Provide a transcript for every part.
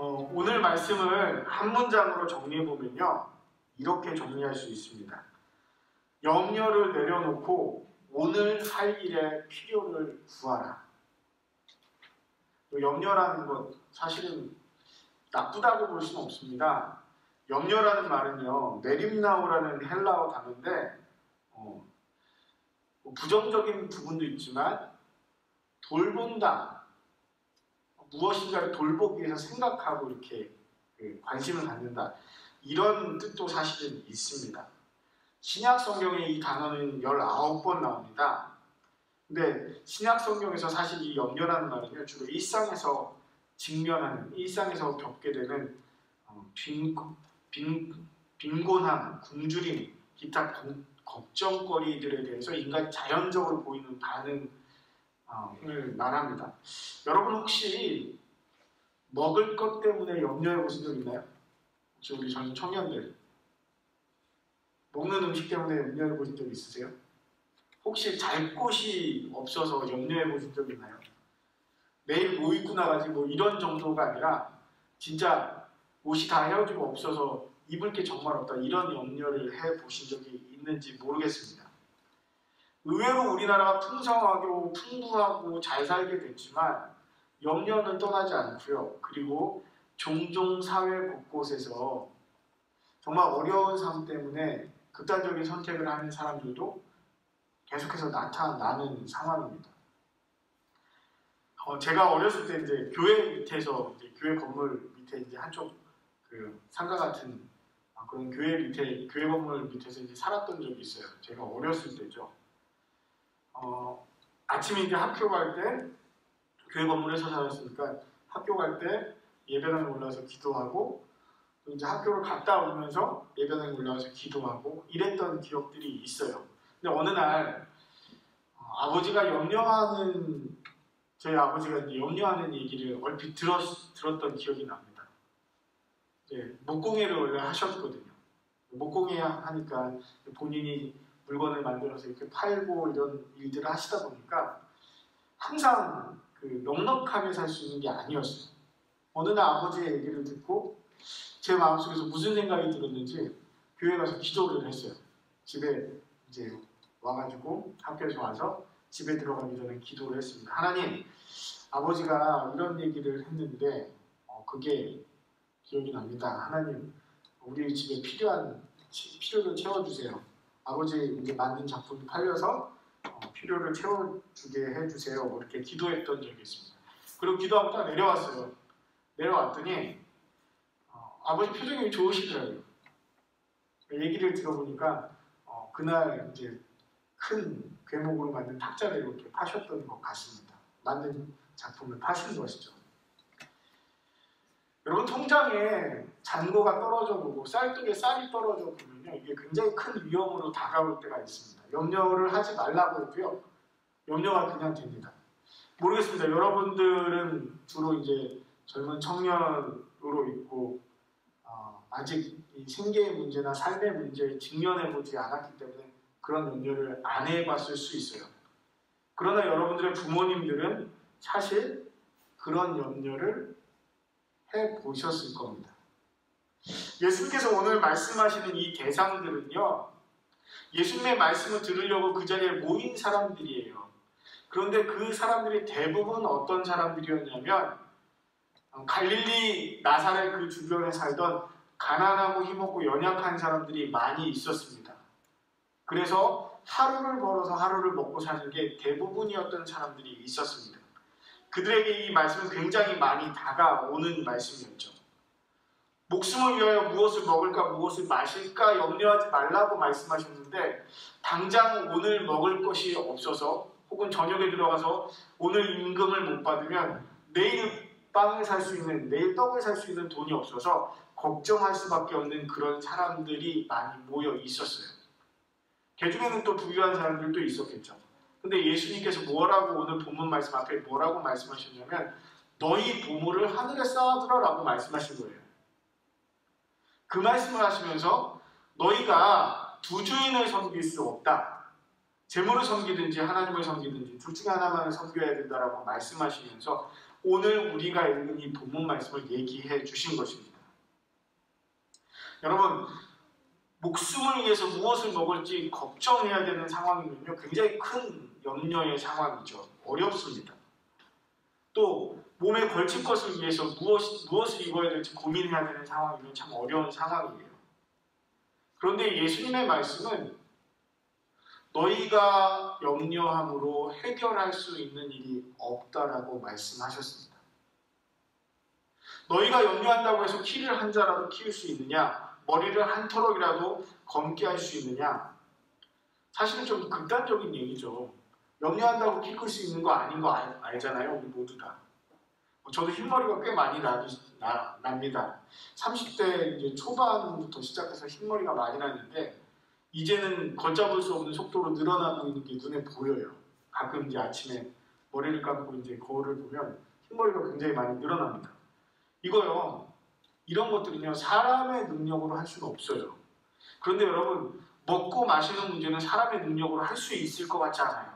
오늘 말씀을 한 문장으로 정리해보면요, 이렇게 정리할 수 있습니다. 염려를 내려놓고 오늘 할 일의 필요를 구하라. 염려라는 것 사실은 나쁘다고 볼 수는 없습니다. 염려라는 말은요, 메림나오라는 헬라어 단어인데 부정적인 부분도 있지만 돌본다, 무엇인가를 돌보기 위해서 생각하고 이렇게 관심을 갖는다, 이런 뜻도 사실은 있습니다. 신약 성경에 이 단어는 19번 나옵니다. 근데 신약 성경에서 사실 이 염려라는 말은요, 주로 일상에서 직면하는, 일상에서 겪게 되는 빈곤함, 굶주림, 기타 걱정거리들에 대해서 인간이 자연적으로 보이는 반응을 말합니다. 여러분 혹시 먹을 것 때문에 염려해 보신 적 있나요? 혹시 우리 젊은 청년들 먹는 음식 때문에 염려해 보신 적 있으세요? 혹시 잘 곳이 없어서 염려해 보신 적 있나요? 내일 뭐 입고 나가지 뭐 이런 정도가 아니라 진짜 옷이 다 헤어지고 없어서 입을 게 정말 없다, 이런 염려를 해 보신 적이 있는지 모르겠습니다. 의외로 우리나라가 풍성하고 풍부하고 잘 살게 됐지만 염려는 떠나지 않고요. 그리고 종종 사회 곳곳에서 정말 어려운 삶 때문에 극단적인 선택을 하는 사람들도 계속해서 나타나는 상황입니다. 제가 어렸을 때 이제 교회 밑에서, 교회 건물 밑에 이제 한쪽 상가 같은 그런 교회 건물 밑에서 이제 살았던 적이 있어요. 제가 어렸을 때죠. 아침에 이제 학교 갈 때, 교회 건물에서 살았으니까 학교 갈 때 예배당에 올라와서 기도하고, 또 이제 학교를 갔다 오면서 예배당에 올라와서 기도하고 이랬던 기억들이 있어요. 근데 어느 날 아버지가 저희 아버지가 이제 염려하는 얘기를 얼핏 들었던 기억이 납니다. 목공예를 원래 하셨거든요. 목공예 하니까 본인이 물건을 만들어서 이렇게 팔고 이런 일들을 하시다 보니까 항상 넉넉하게 살 수 있는 게 아니었어요. 어느 날 아버지의 얘기를 듣고 제 마음속에서 무슨 생각이 들었는지 교회 가서 기도를 했어요. 집에 이제 와가지고, 학교에서 와서 집에 들어가기 전에 기도를 했습니다. 하나님, 아버지가 이런 얘기를 했는데 그게 기억이 납니다. 하나님, 우리 집에 필요를 채워주세요. 아버지 이제 만든 작품이 팔려서 필요를 채워주게 해주세요. 이렇게 기도했던 적이 있습니다. 그리고 기도하고 딱 내려왔어요. 내려왔더니 아버지 표정이 좋으시더라고요. 얘기를 들어보니까 그날 이제 큰 궤목으로 만든 탁자를 이렇게 파셨던 것 같습니다. 만든 작품을 파신 것이죠. 여러분, 통장에 잔고가 떨어져 보고 쌀독에 쌀이 떨어져 보면요, 이게 굉장히 큰 위험으로 다가올 때가 있습니다. 염려를 하지 말라고 해도요, 염려가 그냥 됩니다. 모르겠습니다. 여러분들은 주로 이제 젊은 청년으로 있고 아직 이 생계의 문제나 삶의 문제에 직면해보지 않았기 때문에 그런 염려를 안 해봤을 수 있어요. 그러나 여러분들의 부모님들은 사실 그런 염려를 해보셨을 겁니다. 예수님께서 오늘 말씀하시는 이 대상들은요, 예수님의 말씀을 들으려고 그 자리에 모인 사람들이에요. 그런데 그 사람들이 대부분 어떤 사람들이었냐면 갈릴리 나사렛 그 주변에 살던 가난하고 힘없고 연약한 사람들이 많이 있었습니다. 그래서 하루를 벌어서 하루를 먹고 사는 게 대부분이었던 사람들이 있었습니다. 그들에게 이 말씀은 굉장히 많이 다가오는 말씀이었죠. 목숨을 위하여 무엇을 먹을까 무엇을 마실까 염려하지 말라고 말씀하셨는데, 당장 오늘 먹을 것이 없어서 혹은 저녁에 들어가서 오늘 임금을 못 받으면 내일 빵을 살 수 있는, 내일 떡을 살 수 있는 돈이 없어서 걱정할 수밖에 없는 그런 사람들이 많이 모여 있었어요. 그 중에는 또 부유한 사람들도 있었겠죠. 근데 예수님께서 뭐라고, 오늘 본문 말씀 앞에 뭐라고 말씀하셨냐면 너희 보물을 하늘에 쌓아두라 라고 말씀하신 거예요. 그 말씀을 하시면서 너희가 두 주인을 섬길 수 없다, 재물을 섬기든지 하나님을 섬기든지 둘 중에 하나만을 섬겨야 된다라고 말씀하시면서 오늘 우리가 읽은 이 본문 말씀을 얘기해 주신 것입니다. 여러분, 목숨을 위해서 무엇을 먹을지 걱정해야 되는 상황이면요, 굉장히 큰 염려의 상황이죠. 어렵습니다. 또 몸에 걸칠 것을 위해서 무엇을 입어야 될지 고민해야 되는 상황이면 참 어려운 상황이에요. 그런데 예수님의 말씀은 너희가 염려함으로 해결할 수 있는 일이 없다라고 말씀하셨습니다. 너희가 염려한다고 해서 키를 한 자라도 키울 수 있느냐? 머리를 한 터럭이라도 검게 할 수 있느냐? 사실은 좀 극단적인 얘기죠. 염려한다고 키 클 수 있는 거 아닌 거 알잖아요, 우리 모두 다. 저도 흰머리가 꽤 많이 납니다. 30대 이제 초반부터 시작해서 흰머리가 많이 나는데 이제는 걷잡을 수 없는 속도로 늘어나고 있는 게 눈에 보여요. 가끔 이제 아침에 머리를 감고 이제 거울을 보면 흰머리가 굉장히 많이 늘어납니다. 이거요, 이런 것들은요, 사람의 능력으로 할 수는 없어요. 그런데 여러분, 먹고 마시는 문제는 사람의 능력으로 할 수 있을 것 같지 않아요.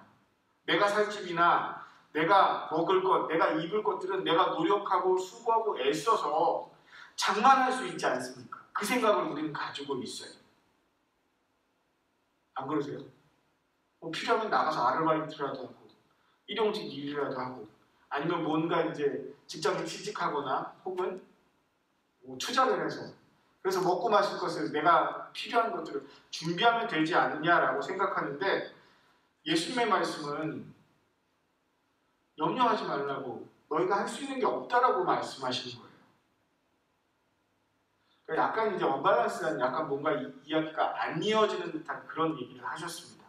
내가 살 집이나 내가 먹을 것, 내가 입을 것들은 내가 노력하고 수고하고 애써서 장만할 수 있지 않습니까? 그 생각을 우리는 가지고 있어요. 안 그러세요? 필요하면 나가서 아르바이트라도 하고 일용직 일이라도 하고 아니면 뭔가 이제 직장에 취직하거나 혹은 투자를 해서 그래서 먹고 마실 것을 내가 필요한 것들을 준비하면 되지 않느냐라고 생각하는데 예수님의 말씀은 염려하지 말라고 너희가 할 수 있는 게 없다라고 말씀하시는 거예요. 그러니까 약간 이제 언밸런스한 약간 뭔가 이야기가 안 이어지는 듯한 그런 얘기를 하셨습니다.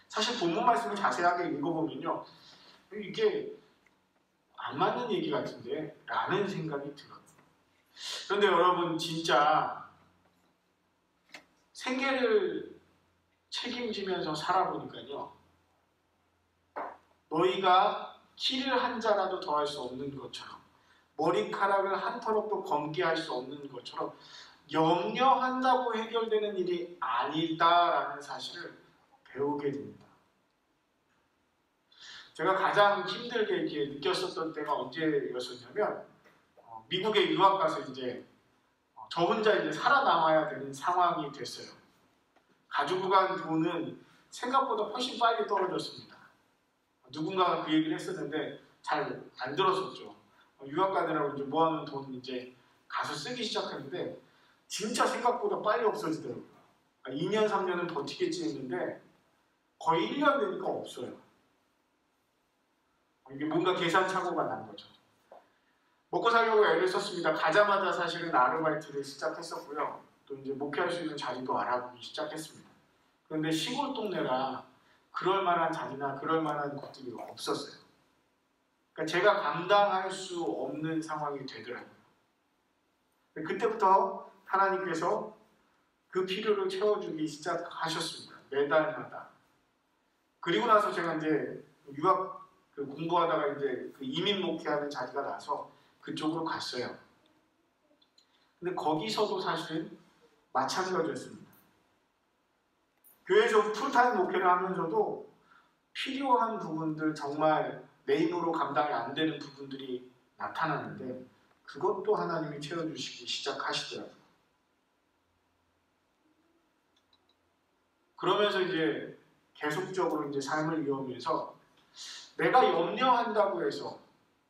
사실 본문 말씀을 자세하게 읽어보면요, 이게 안 맞는 얘기 같은데 라는 생각이 들어요. 그런데 여러분, 진짜 생계를 책임지면서 살아보니까요, 너희가 키를 한 자라도 더할 수 없는 것처럼 머리카락을 한 털럭도 검게 할 수 없는 것처럼 염려한다고 해결되는 일이 아니다라는 사실을 배우게 됩니다. 제가 가장 힘들게 이렇게 느꼈었던 때가 언제였었냐면 미국에 유학 가서 이제 저 혼자 이제 살아남아야 되는 상황이 됐어요. 가지고 간 돈은 생각보다 훨씬 빨리 떨어졌습니다. 누군가가 그 얘기를 했었는데 잘 안 들었었죠. 유학 가느라고 이제 모아놓은 돈 이제 가서 쓰기 시작했는데 진짜 생각보다 빨리 없어지더라고요. 2년, 3년은 버티겠지 했는데 거의 1년 되니까 없어요. 이게 뭔가 계산착오가 난 거죠. 먹고 살려고 애를 썼습니다. 가자마자 사실은 아르바이트를 시작했었고요. 또 이제 목회할 수 있는 자리도 알아보기 시작했습니다. 그런데 시골 동네라 그럴 만한 자리나 그럴 만한 것들이 없었어요. 그러니까 제가 감당할 수 없는 상황이 되더라고요. 그때부터 하나님께서 그 필요를 채워주기 시작하셨습니다. 매달마다. 그리고 나서 제가 이제 유학 공부하다가 이제 그 이민 목회하는 자리가 나서 그쪽으로 갔어요. 근데 거기서도 사실은 마찬가지였습니다. 교회에서 풀타임 목회를 하면서도 필요한 부분들, 정말 내 힘으로 감당이 안 되는 부분들이 나타나는데 그것도 하나님이 채워주시기 시작하시더라고요. 그러면서 이제 계속적으로 이제 삶을 이어오면서 내가 염려한다고 해서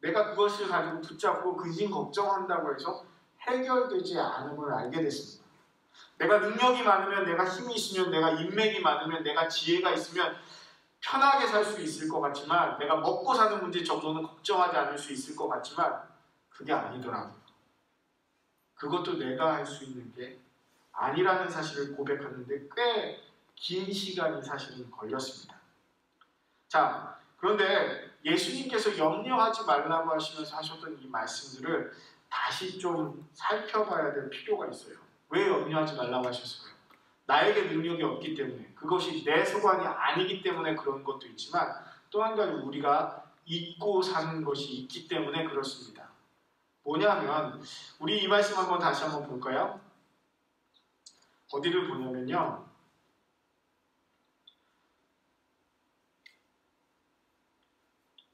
내가 그것을 가지고 붙잡고 근심 걱정한다고 해서 해결되지 않음을 알게 됐습니다. 내가 능력이 많으면, 내가 힘이 있으면, 내가 인맥이 많으면, 내가 지혜가 있으면 편하게 살 수 있을 것 같지만, 내가 먹고 사는 문제 정도는 걱정하지 않을 수 있을 것 같지만 그게 아니더라고요. 그것도 내가 할 수 있는 게 아니라는 사실을 고백하는데 꽤 긴 시간이 사실은 걸렸습니다. 자, 그런데 예수님께서 염려하지 말라고 하시면서 하셨던 이 말씀들을 다시 좀 살펴봐야 될 필요가 있어요. 왜 염려하지 말라고 하셨을까요? 나에게 능력이 없기 때문에, 그것이 내 소관이 아니기 때문에 그런 것도 있지만 또 한 가지 우리가 잊고 사는 것이 있기 때문에 그렇습니다. 뭐냐면 우리 이 말씀 한번 다시 한번 볼까요? 어디를 보냐면요,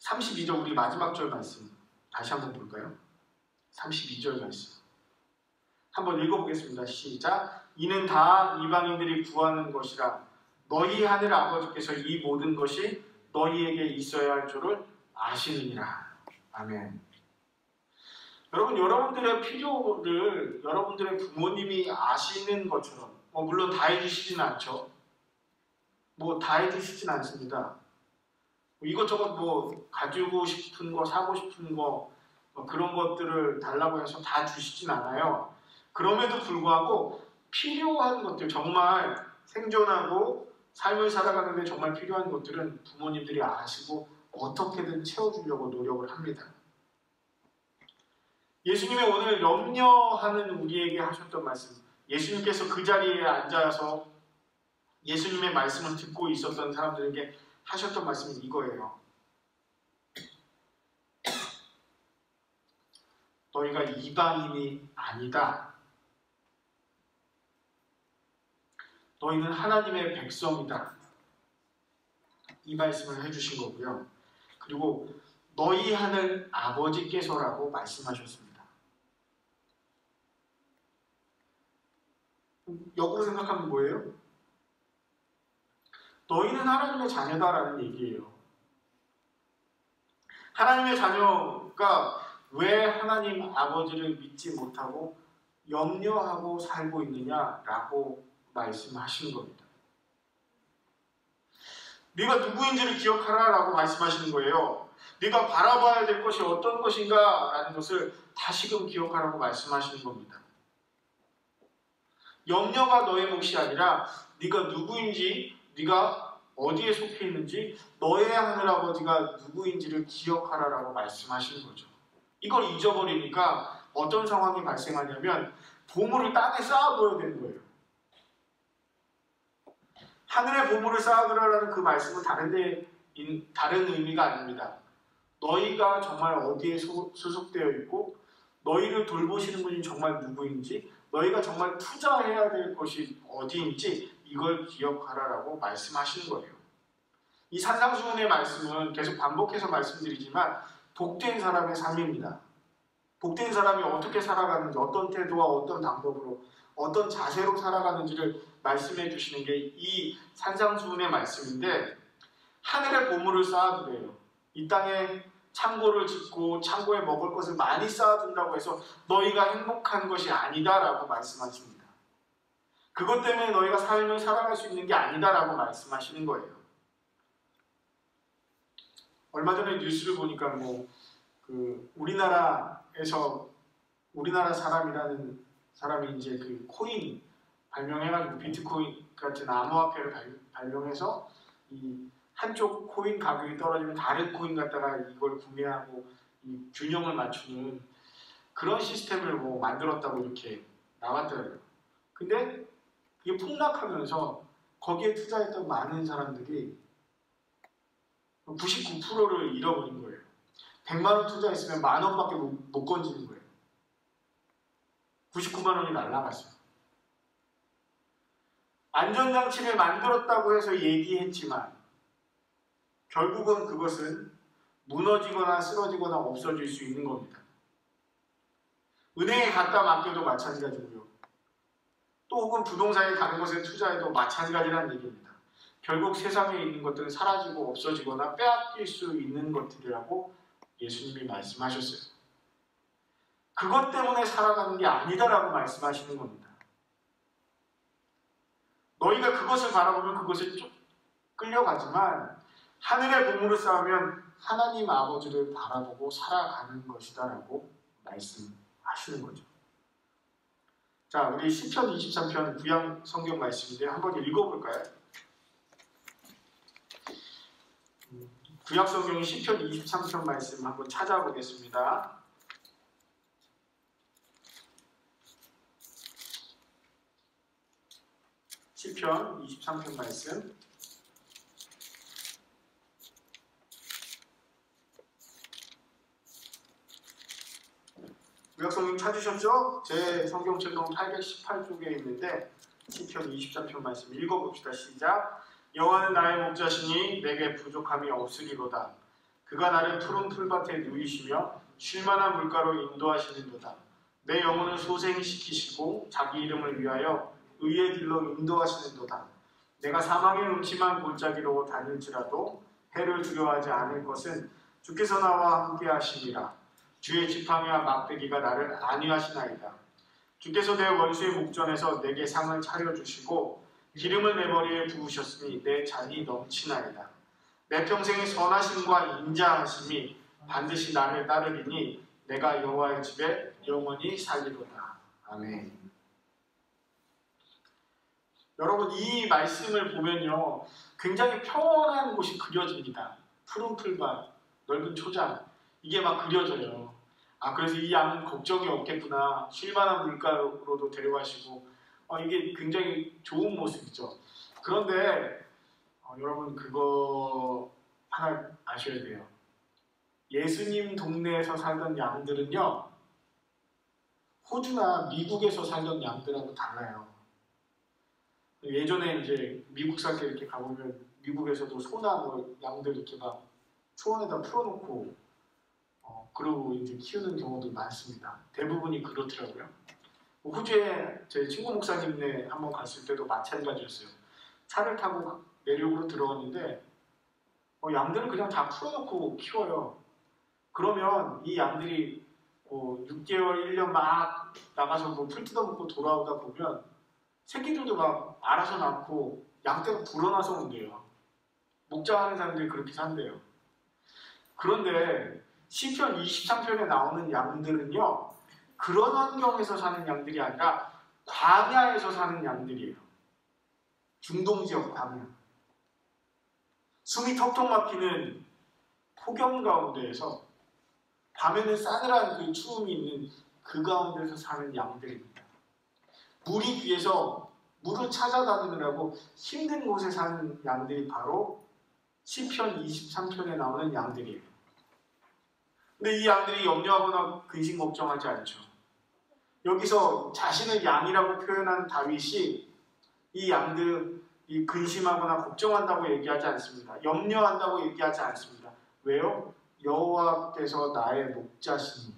32절 우리 마지막 절 말씀 다시 한번 볼까요? 32절 말씀 한번 읽어보겠습니다. 시작. 이는 다 이방인들이 구하는 것이라 너희 하늘 아버지께서 이 모든 것이 너희에게 있어야 할 줄을 아시느니라. 아멘. 여러분, 여러분들의 필요를 여러분들의 부모님이 아시는 것처럼 물론 다 해주시진 않죠. 다 해주시진 않습니다. 이것저것 가지고 싶은 거, 사고 싶은 거 그런 것들을 달라고 해서 다 주시진 않아요. 그럼에도 불구하고 필요한 것들, 정말 생존하고 삶을 살아가는 데 정말 필요한 것들은 부모님들이 아시고 어떻게든 채워주려고 노력을 합니다. 예수님이 오늘 염려하는 우리에게 하셨던 말씀, 예수님께서 그 자리에 앉아서 예수님의 말씀을 듣고 있었던 사람들에게 하셨던 말씀이 이거예요. 너희가 이방인이 아니다. 너희는 하나님의 백성이다. 이 말씀을 해주신 거고요. 그리고 너희 하늘 아버지께서라고 말씀하셨습니다. 역으로 생각하면 뭐예요? 너희는 하나님의 자녀다라는 얘기예요. 하나님의 자녀가 왜 하나님 아버지를 믿지 못하고 염려하고 살고 있느냐라고 말씀하시는 겁니다. 네가 누구인지를 기억하라라고 말씀하시는 거예요. 네가 바라봐야 될 것이 어떤 것인가라는 것을 다시금 기억하라고 말씀하시는 겁니다. 염려가 너의 몫이 아니라 네가 누구인지, 네가 어디에 속해 있는지, 너의 하늘아버지가 누구인지를 기억하라라고 말씀하시는 거죠. 이걸 잊어버리니까 어떤 상황이 발생하냐면 보물을 땅에 쌓아둬야 되는 거예요. 하늘의 보물을 쌓아두라라는 그 말씀은 다른 의미가 아닙니다. 너희가 정말 어디에 소속되어 있고 너희를 돌보시는 분이 정말 누구인지, 너희가 정말 투자해야 될 것이 어디인지 이걸 기억하라라고 말씀하시는 거예요. 이 산상수훈의 말씀은 계속 반복해서 말씀드리지만 복된 사람의 삶입니다. 복된 사람이 어떻게 살아가는지, 어떤 태도와 어떤 방법으로, 어떤 자세로 살아가는지를 말씀해 주시는 게 이 산상수훈의 말씀인데, 하늘의 보물을 쌓아두래요. 이 땅에 창고를 짓고 창고에 먹을 것을 많이 쌓아둔다고 해서 너희가 행복한 것이 아니다라고 말씀하십니다. 그것 때문에 너희가 삶을 살아갈 수 있는 게 아니다라고 말씀하시는 거예요. 얼마 전에 뉴스를 보니까 우리나라 사람이라는 사람이 이제 그 코인 발명해가지고 비트코인 같은 암호화폐를 발명해서 이 한쪽 코인 가격이 떨어지면 다른 코인 갖다가 이걸 구매하고 이 균형을 맞추는 그런 시스템을 만들었다고 이렇게 나왔더라고요. 근데 이게 폭락하면서 거기에 투자했던 많은 사람들이 99%를 잃어버린 거예요. 100만 원 투자했으면 10,000원밖에 못 건지는 거예요. 99만 원이 날아갔어요. 안전장치를 만들었다고 해서 얘기했지만 결국은 그것은 무너지거나 쓰러지거나 없어질 수 있는 겁니다. 은행에 갖다 맡겨도 마찬가지고요. 또 혹은 부동산에 다른 것에 투자해도 마찬가지라는 얘기입니다. 결국 세상에 있는 것들은 사라지고 없어지거나 빼앗길 수 있는 것들이라고 예수님이 말씀하셨어요. 그것 때문에 살아가는 게 아니다라고 말씀하시는 겁니다. 너희가 그것을 바라보면 그것에 쭉 끌려가지만 하늘의 보물을 쌓으면 하나님 아버지를 바라보고 살아가는 것이다라고 말씀하시는 거죠. 자, 우리 시편 23편 구약 성경 말씀인데 한번 읽어볼까요? 구약 성경 시편 23편 말씀 한번 찾아보겠습니다. 시편 23편 말씀 구약성경 찾으셨죠? 제 성경책은 818쪽에 있는데 시편 23편 말씀 읽어봅시다. 시작. 여호와는 나의 목자시니 내게 부족함이 없으리로다. 그가 나를 푸른 풀밭에 누이시며 쉴만한 물가로 인도하시는도다. 내 영혼을 소생시키시고 자기 이름을 위하여 의의 길로 인도하시는도다. 내가 사망의 음침한 골짜기로 다닐지라도 해를 두려워하지 않을 것은 주께서 나와 함께 하시니라. 주의 지팡이와 막대기가 나를 안위하시나이다. 주께서 내 원수의 목전에서 내게 상을 차려주시고 기름을 내 머리에 부으셨으니 내 잔이 넘치나이다. 내 평생의 선하심과 인자하심이 반드시 나를 따르리니 내가 여호와의 집에 영원히 살리로다. 아멘. 여러분, 이 말씀을 보면요, 굉장히 평온한 곳이 그려집니다. 푸른 풀밭, 넓은 초장, 이게 막 그려져요. 그래서 이 양은 걱정이 없겠구나. 쉴만한 물가로도 데려가시고, 이게 굉장히 좋은 모습이죠. 그런데 여러분, 그거 하나 아셔야 돼요. 예수님 동네에서 살던 양들은요, 호주나 미국에서 살던 양들하고 달라요. 예전에 이제 미국 살 때 이렇게 가보면 미국에서도 소나 뭐 양들 이렇게 막 초원에다 풀어놓고 그러고 이제 키우는 경우도 많습니다. 대부분이 그렇더라고요. 호주에 제 친구 목사님네 한번 갔을 때도 마찬가지였어요. 차를 타고 내륙으로 들어갔는데 양들을 그냥 다 풀어놓고 키워요. 그러면 이 양들이 6개월, 1년 막 나가서 뭐 풀 뜯어먹고 돌아오다 보면 새끼들도 막 알아서 낳고 양떼가 불어나서 온대요. 목장하는 사람들이 그렇게 산대요. 그런데 시편 23편에 나오는 양들은요, 그런 환경에서 사는 양들이 아니라 광야에서 사는 양들이에요. 중동지역 광야. 숨이 턱턱 막히는 폭염 가운데에서 밤에는 싸늘한 그 추움이 있는 그 가운데서 사는 양들입니다. 물이 귀해서 물을 찾아다니느라고 힘든 곳에 사는 양들이 바로 시편 23편에 나오는 양들이에요. 근데 이 양들이 염려하거나 근심 걱정하지 않죠. 여기서 자신을 양이라고 표현한 다윗이 이 양들이 근심하거나 걱정한다고 얘기하지 않습니다. 염려한다고 얘기하지 않습니다. 왜요? 여호와께서 나의 목자시니.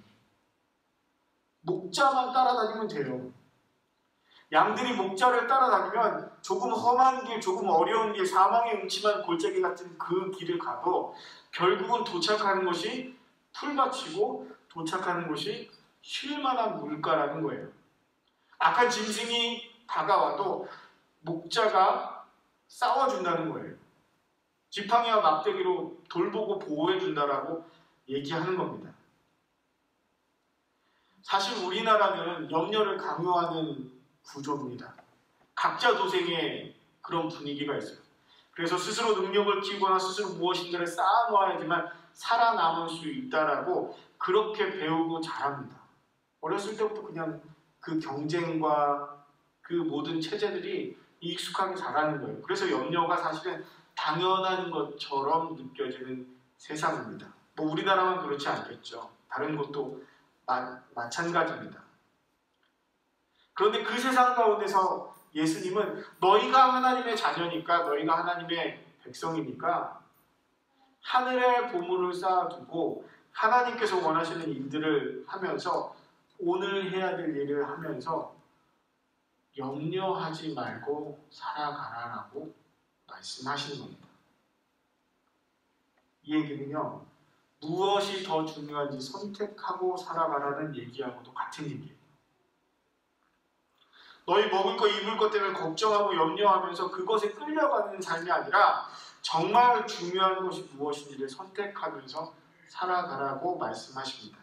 목자만 따라다니면 돼요. 양들이 목자를 따라다니면 조금 험한 길, 조금 어려운 길, 사망의 음침한 골짜기 같은 그 길을 가도 결국은 도착하는 것이 풀밭이고 도착하는 곳이 쉴만한 물가라는 거예요. 악한 짐승이 다가와도 목자가 싸워준다는 거예요. 지팡이와 막대기로 돌보고 보호해준다라고 얘기하는 겁니다. 사실 우리나라는 염려를 강요하는 구조입니다. 각자 도생의 그런 분위기가 있어요. 그래서 스스로 능력을 키우거나 스스로 무엇인가를 쌓아놓아야지만 살아남을 수 있다라고 그렇게 배우고 자랍니다. 어렸을 때부터 그냥 그 경쟁과 그 모든 체제들이 익숙하게 자라는 거예요. 그래서 염려가 사실은 당연한 것처럼 느껴지는 세상입니다. 뭐 우리나라만 그렇지 않겠죠. 다른 곳도 마찬가지입니다. 그런데 그 세상 가운데서 예수님은 너희가 하나님의 자녀니까, 너희가 하나님의 백성이니까 하늘에 보물을 쌓아두고 하나님께서 원하시는 일들을 하면서 오늘 해야 될 일을 하면서 염려하지 말고 살아가라라고 말씀하시는 겁니다. 이 얘기는요, 무엇이 더 중요한지 선택하고 살아가라는 얘기하고도 같은 얘기예요. 너희 먹을 것, 입을 것 때문에 걱정하고 염려하면서 그것에 끌려가는 삶이 아니라 정말 중요한 것이 무엇인지를 선택하면서 살아가라고 말씀하십니다.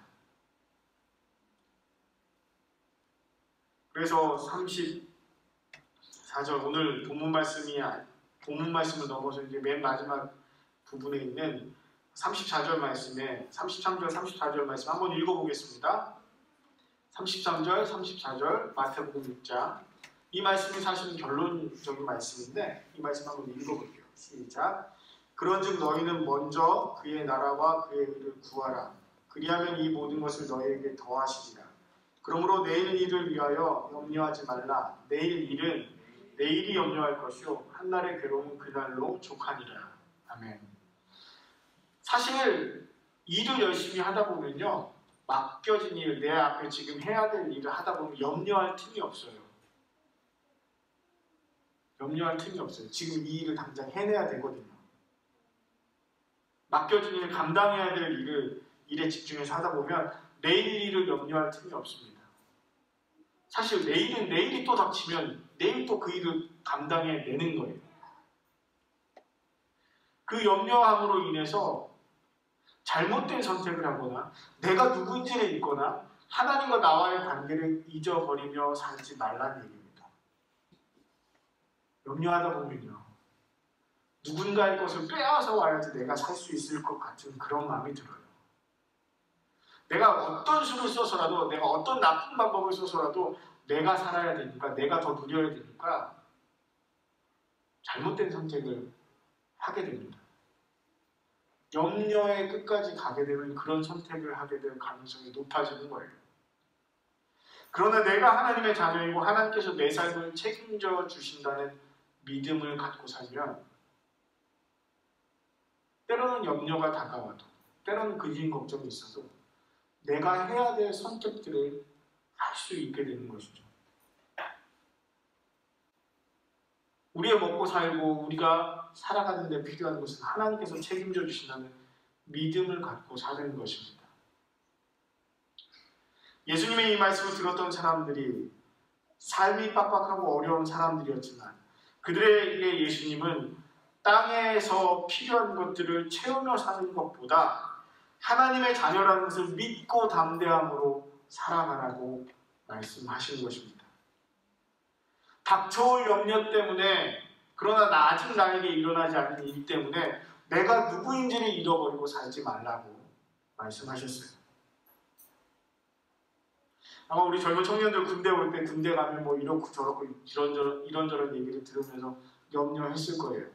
그래서 34절, 오늘 본문 말씀을 넘어서 이제 맨 마지막 부분에 있는 34절 말씀에 33절, 34절 말씀 한번 읽어보겠습니다. 33절, 34절 마태복음 6장. 이 말씀이 사실은 결론적인 말씀인데 이 말씀 한번 읽어볼게요. 시작. 그런즉 너희는 먼저 그의 나라와 그의 의를 구하라. 그리하면 이 모든 것을 너희에게 더하시리라. 그러므로 내일 일을 위하여 염려하지 말라. 내일 일은 내일이 염려할 것이요 한날의 괴로움은 그날로 족하니라. 아멘. 사실 일을 열심히 하다 보면요, 맡겨진 일, 내 앞에 지금 해야 될 일을 하다 보면 염려할 틈이 없어요. 염려할 틈이 없어요. 지금 이 일을 당장 해내야 되거든요. 맡겨진 일을 감당해야 될 일에 집중해서 하다 보면 내일 일을 염려할 틈이 없습니다. 사실 내일이 또 닥치면 내일 또 그 일을 감당해내는 거예요. 그 염려함으로 인해서 잘못된 선택을 하거나 내가 누구인지를 잊거나 하나님과 나와의 관계를 잊어버리며 살지 말라는 얘기입니다. 염려하다 보면요, 누군가의 것을 빼앗아 와야지 내가 살 수 있을 것 같은 그런 마음이 들어요. 내가 어떤 수를 써서라도, 내가 어떤 나쁜 방법을 써서라도 내가 살아야 되니까, 내가 더 누려야 되니까 잘못된 선택을 하게 됩니다. 염려의 끝까지 가게 되면 그런 선택을 하게 될 가능성이 높아지는 거예요. 그러나 내가 하나님의 자녀이고 하나님께서 내 삶을 책임져 주신다는 믿음을 갖고 살면 때로는 염려가 다가와도, 때로는 근심 걱정이 있어도 내가 해야 될 선택들을 할 수 있게 되는 것이죠. 우리의 먹고 살고 우리가 살아가는 데 필요한 것은 하나님께서 책임져 주신다는 믿음을 갖고 사는 것입니다. 예수님의 이 말씀을 들었던 사람들이 삶이 빡빡하고 어려운 사람들이었지만 그들에게 예수님은 땅에서 필요한 것들을 채우며 사는 것보다 하나님의 자녀라는 것을 믿고 담대함으로 살아가라고 말씀하시는 것입니다. 닥쳐올 염려 때문에, 그러나 아직 나에게 일어나지 않은 일 때문에 내가 누구인지를 잃어버리고 살지 말라고 말씀하셨어요. 아마 우리 젊은 청년들 군대 올 때 군대 가면 뭐 이렇고 저렇고 이런저런 얘기를 들으면서 염려했을 거예요.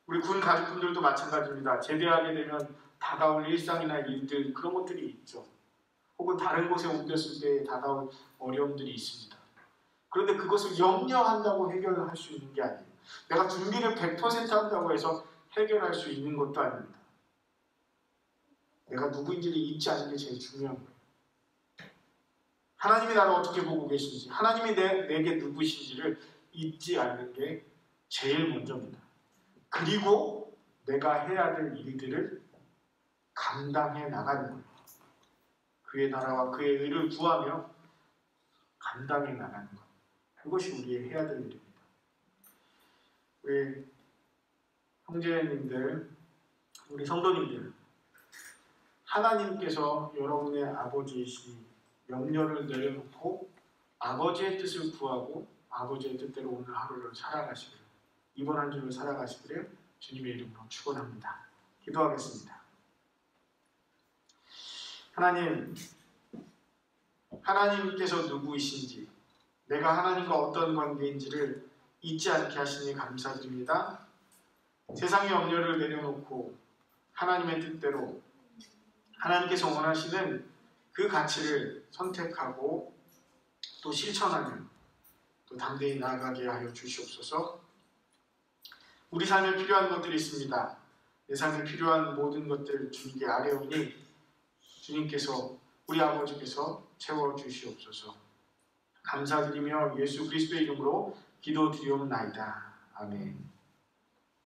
우리 군 가족분들도 마찬가지입니다. 제대하게 되면 다가올 일상이나 일들, 그런 것들이 있죠. 혹은 다른 곳에 옮겼을 때 다가올 어려움들이 있습니다. 그런데 그것을 염려한다고 해결할 수 있는 게 아니에요. 내가 준비를 100% 한다고 해서 해결할 수 있는 것도 아닙니다. 내가 누구인지를 잊지 않는 게 제일 중요한 거예요. 하나님이 나를 어떻게 보고 계신지, 하나님이 내게 누구신지를 잊지 않는 게 제일 먼저입니다. 그리고 내가 해야 될 일들을 감당해 나가는 거예요. 그의 나라와 그의 의를 구하며 감당해 나가는 것. 그것이 우리의 해야 될 일입니다. 우리 형제님들, 우리 성도님들, 하나님께서 여러분의 아버지이시니 염려를 내려놓고 아버지의 뜻을 구하고 아버지의 뜻대로 오늘 하루를 살아가시기를, 이번 한 주를 살아가시기를 주님의 이름으로 축원합니다. 기도하겠습니다. 하나님께서 누구이신지, 내가 하나님과 어떤 관계인지를 잊지 않게 하시니 감사드립니다. 세상의 염려를 내려놓고 하나님의 뜻대로 하나님께서 원하시는 그 가치를 선택하고 또 실천하는, 또 담대히 나아가게 하여 주시옵소서. 우리 삶에 필요한 것들이 있습니다. 내 삶에 필요한 모든 것들 주님께 아뢰오니 주님께서, 우리 아버지께서 채워주시옵소서. 감사드리며 예수 그리스도의 이름으로 기도드리옵나이다. 아멘.